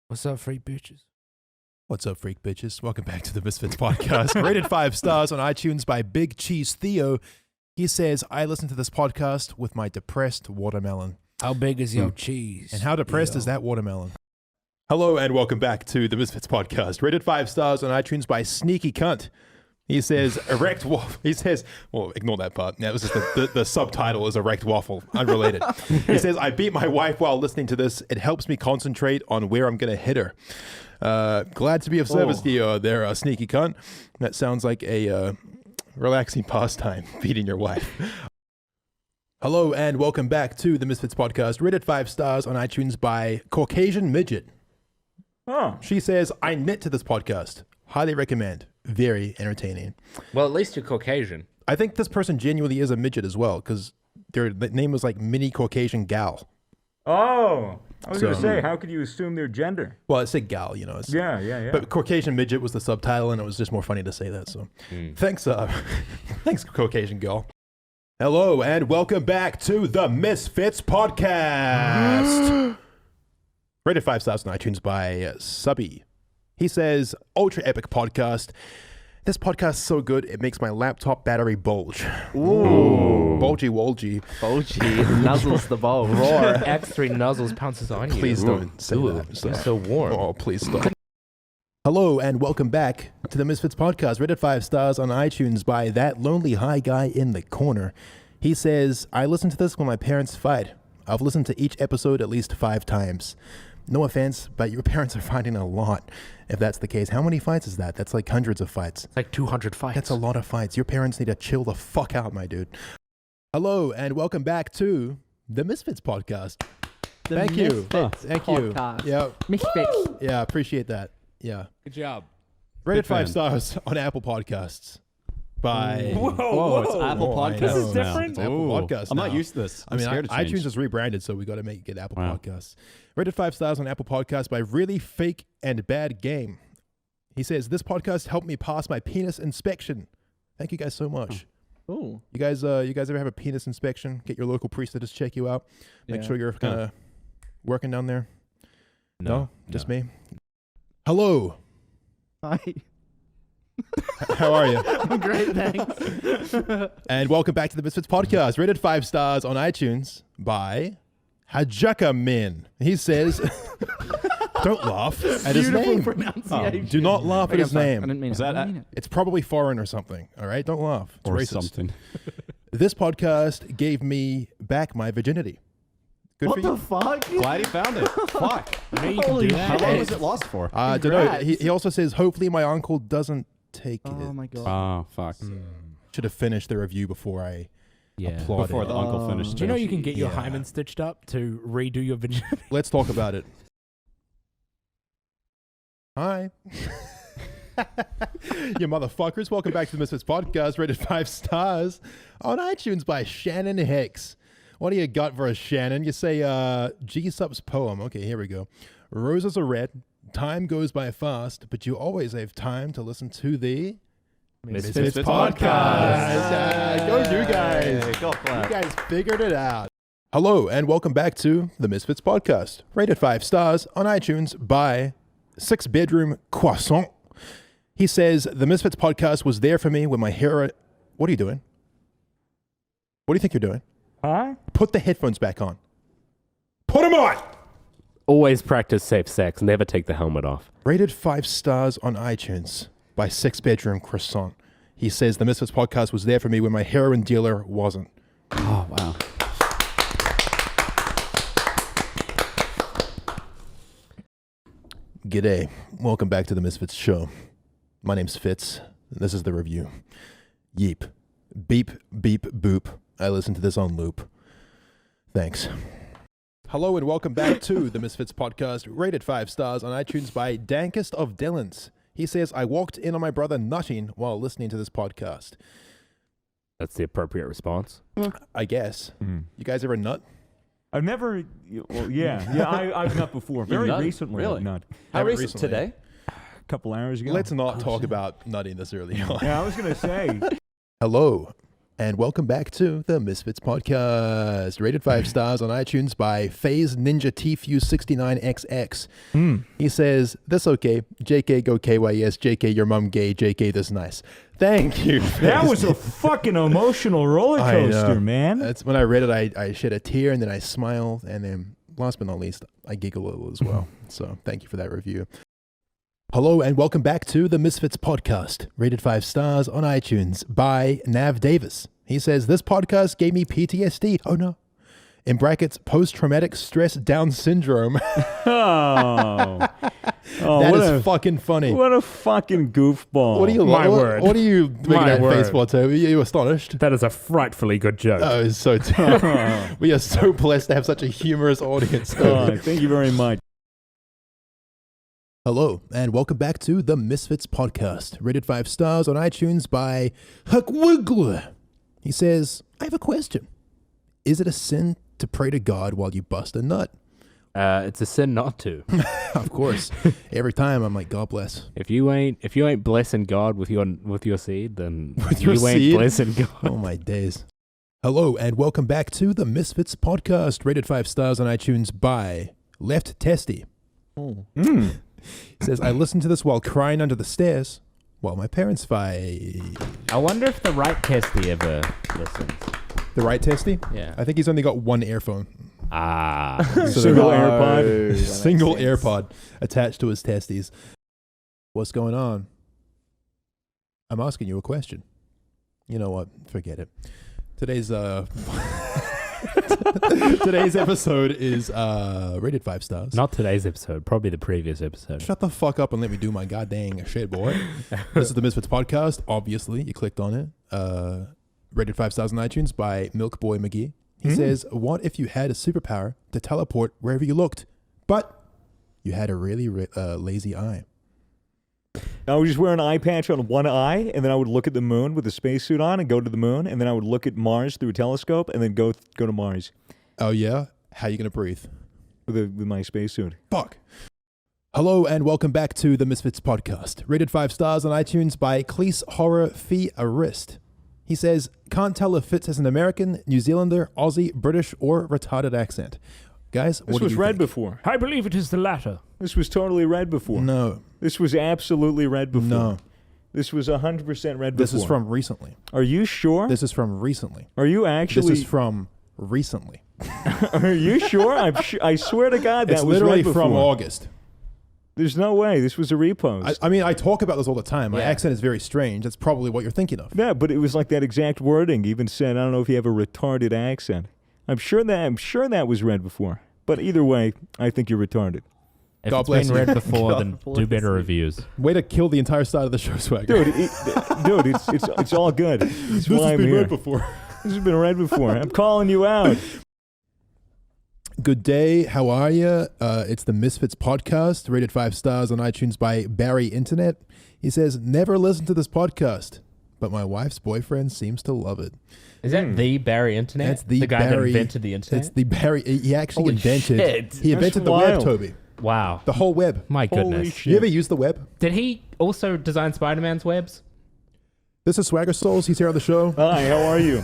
What's up, freak bitches? What's up, freak bitches? Welcome back to the Misfits podcast. Rated 5 stars on iTunes by Big Cheese Theo. He says, I listen to this podcast with my depressed watermelon. How big is your cheese? And how depressed is that watermelon? Hello and welcome back to the Misfits podcast. Rated 5 stars on iTunes by Sneaky Cunt. He says, erect waffle. He says, well, ignore that part. Yeah, it was just the subtitle is erect waffle, unrelated. He says, I beat my wife while listening to this. It helps me concentrate on where I'm going to hit her. Glad to be of service to you there, Sneaky Cunt. That sounds like a relaxing pastime, beating your wife. Hello and welcome back to the Misfits podcast. Rated 5 stars on iTunes by Caucasian Midget. Oh. She says, I knit to this podcast. Highly recommend. Very entertaining. Well, at least you're Caucasian. I think this person genuinely is a midget as well, because their name was like Mini Caucasian Gal. Oh. I was going to say, how could you assume their gender? Well, it said gal, you know. Yeah. But Caucasian Midget was the subtitle, and it was just more funny to say that. So thanks, thanks, Caucasian Girl. Hello, and welcome back to the Misfits podcast. Rated 5 stars on iTunes by Subby. He says, ultra epic podcast. This podcast is so good, it makes my laptop battery bulge. Ooh. Bulgy wolgy. Bulgy nuzzles the bulge. Roar, X3 nuzzles pounces on you. Please don't say that. It's so warm. Oh, please stop. Hello, and welcome back to the Misfits podcast. Rated 5 stars on iTunes by That Lonely High Guy in the Corner. He says, I listen to this when my parents fight. I've listened to each episode at least 5 times. No offense, but your parents are fighting a lot. If that's the case, how many fights is that? That's like hundreds of fights. It's like 200 fights. That's a lot of fights. Your parents need to chill the fuck out, my dude. Hello, and welcome back to the Misfits podcast. Thank you. Thank you. Yeah. Misfits. Yeah, appreciate that. Yeah. Good job. Rated 5 stars on Apple Podcasts by... Whoa. It's Apple Podcasts. This is now. different. It's Apple Podcasts I'm not now. used to this. I mean, scared to change. iTunes is rebranded, so we got to get Apple Wow. Podcasts. Rated 5 stars on Apple Podcasts by Really Fake and Bad Game. He says, this podcast helped me pass my penis inspection. Thank you guys so much. Oh. You guys ever have a penis inspection? Get your local priest to just check you out. Make sure you're kind of working down there. No? Just me? Hello. Hi. How are you? I'm great, thanks. And welcome back to the Misfits podcast. Rated 5 stars on iTunes by Hajaka Min. He says, don't laugh at his name. Pronunciation. Do not laugh at his I name. didn't mean Is it. that I didn't mean it. It's probably foreign or something. All right? Don't laugh. It's Or racist. something. This podcast gave me back my virginity. Good for What the you. fuck? Glad he found it. Fuck. I know you can Holy do How that. long was it lost for? I don't know. Congrats. He also says, hopefully my uncle doesn't take Oh it. my god. Oh, fuck. Should have finished the review before I Yeah. applauded. Before the uncle finished. Do you know too. you can get your Yeah. hymen stitched up to redo your virginity? Let's talk about it. Hi. You motherfuckers. Welcome back to the Misfits podcast, rated 5 stars on iTunes by Shannon Hicks. What do you got for us, Shannon? You say, G-Sub's poem. Okay, here we go. Roses are red, time goes by fast, but you always have time to listen to the Misfits podcast. Go you guys. Hey, go clap. You guys figured it out. Hello, and welcome back to the Misfits podcast, rated 5 stars on iTunes by 6 Bedroom Croissant. He says, the Misfits podcast was there for me when my hair... What are you doing? What do you think you're doing? Huh? Put the headphones back on. Put them on! Always practice safe sex. Never take the helmet off. Rated 5 stars on iTunes by 6 Bedroom Croissant. He says, the Misfits podcast was there for me when my heroin dealer wasn't. Oh, wow. G'day. Welcome back to the Misfits show. My name's Fitz. This is the review. Yeep. Beep, beep, boop. I listen to this on loop. Thanks. Hello and welcome back to the Misfits podcast, rated 5 stars on iTunes by Dankest of Dylans. He says, I walked in on my brother nutting while listening to this podcast. That's the appropriate response. I guess. You guys ever nut? I've never... Well, yeah. I've nut before. Very nutted? recently Really? I've nut. How Haven't recent? recently. Today? A couple hours ago. Let's not talk about nutting this early on. Yeah, I was going to say... Hello and welcome back to the Misfits podcast. Rated 5 stars on iTunes by Phase Ninja Tfuse 69XX. He says, "This okay. JK go KYS. JK your mum gay. JK this nice." Thank you. That was a fucking emotional roller I know. coaster, man. That's when I read it. I shed a tear and then I smiled, and then last but not least, I giggle a little as well. So thank you for that review. Hello and welcome back to the Misfits podcast, rated 5 stars on iTunes by Nav Davis. He says, "This podcast gave me PTSD. Oh no. In brackets, post-traumatic stress Down syndrome." Oh, That is fucking funny. What a fucking goofball. What are you What are you making My that face word. for, Toby? Are you astonished? That is a frightfully good joke. Oh, it's so terrible. We are so blessed to have such a humorous audience. Oh, thank you very much. Hello, and welcome back to the Misfits podcast, rated 5 stars on iTunes by Huck Wiggler. He says, "I have a question. Is it a sin to pray to God while you bust a nut?" It's a sin not to. Of course. Every time I'm like, God bless. If you ain't blessing God with your seed, then With your you ain't seed? blessing God. Oh my days. Hello, and welcome back to the Misfits podcast, rated 5 stars on iTunes by Left Testy. He says, "I listened to this while crying under the stairs while my parents fight." I wonder if the right testy ever listens. The right Testy? Yeah. I think he's only got one earphone. Ah. So Single they're- AirPod. Single AirPod attached to his testes. What's going on? I'm asking you a question. You know what? Forget it. Today's today's episode is rated 5 stars. Not today's episode, probably the previous episode. Shut the fuck up and let me do my goddamn shit, boy. This is the Misfits podcast. Obviously, you clicked on it. Rated 5 stars on iTunes by Milk Boy McGee. He says, "What if you had a superpower to teleport wherever you looked, but you had a really lazy eye?" I would just wear an eye patch on one eye, and then I would look at the moon with a spacesuit on and go to the moon, and then I would look at Mars through a telescope, and then go to Mars Oh yeah? How you gonna breathe? with my spacesuit. Fuck. Hello and welcome back to the Misfits podcast. Rated 5 stars on iTunes by Cleese Horror Fee Arist. He says, "Can't tell if Fitz has an American, New Zealander, Aussie, British, or retarded accent." Guys, This what do was you read think? before. I believe it is the latter. This was totally read before. No. This was absolutely read before. No. This was 100% read before. This is from recently. Are you sure? This is from recently. Are you actually? This is from recently. Are you sure? I swear to God that It's was literally read before. from August. There's no way. This was a repost. I mean, I talk about this all the time. My Yeah. accent is very strange. That's probably what you're thinking of. Yeah, but it was like that exact wording. Even said, "I don't know if you have a retarded accent." I'm sure that was read before. But either way, I think you're retarded. If God it's bless been you. read before, God then do bless better you. reviews. Way to kill the entire start of the show, Swagger. Dude, it's all good. That's This why has I'm been here. read before. This has been read before. I'm calling you out. Good day. How are you? It's the Misfits podcast, rated 5 stars on iTunes by Barry Internet. He says, "Never listen to this podcast, but my wife's boyfriend seems to love it." Is that the Barry Internet? That's the guy Barry, that invented the internet? It's the Barry. He actually Holy invented. shit. He invented the wild. web, Toby. Wow. The whole web. My Holy goodness. shit. You ever use the web? Did he also design Spider-Man's webs? This is Swaggersouls. He's here on the show. Hi, how are you?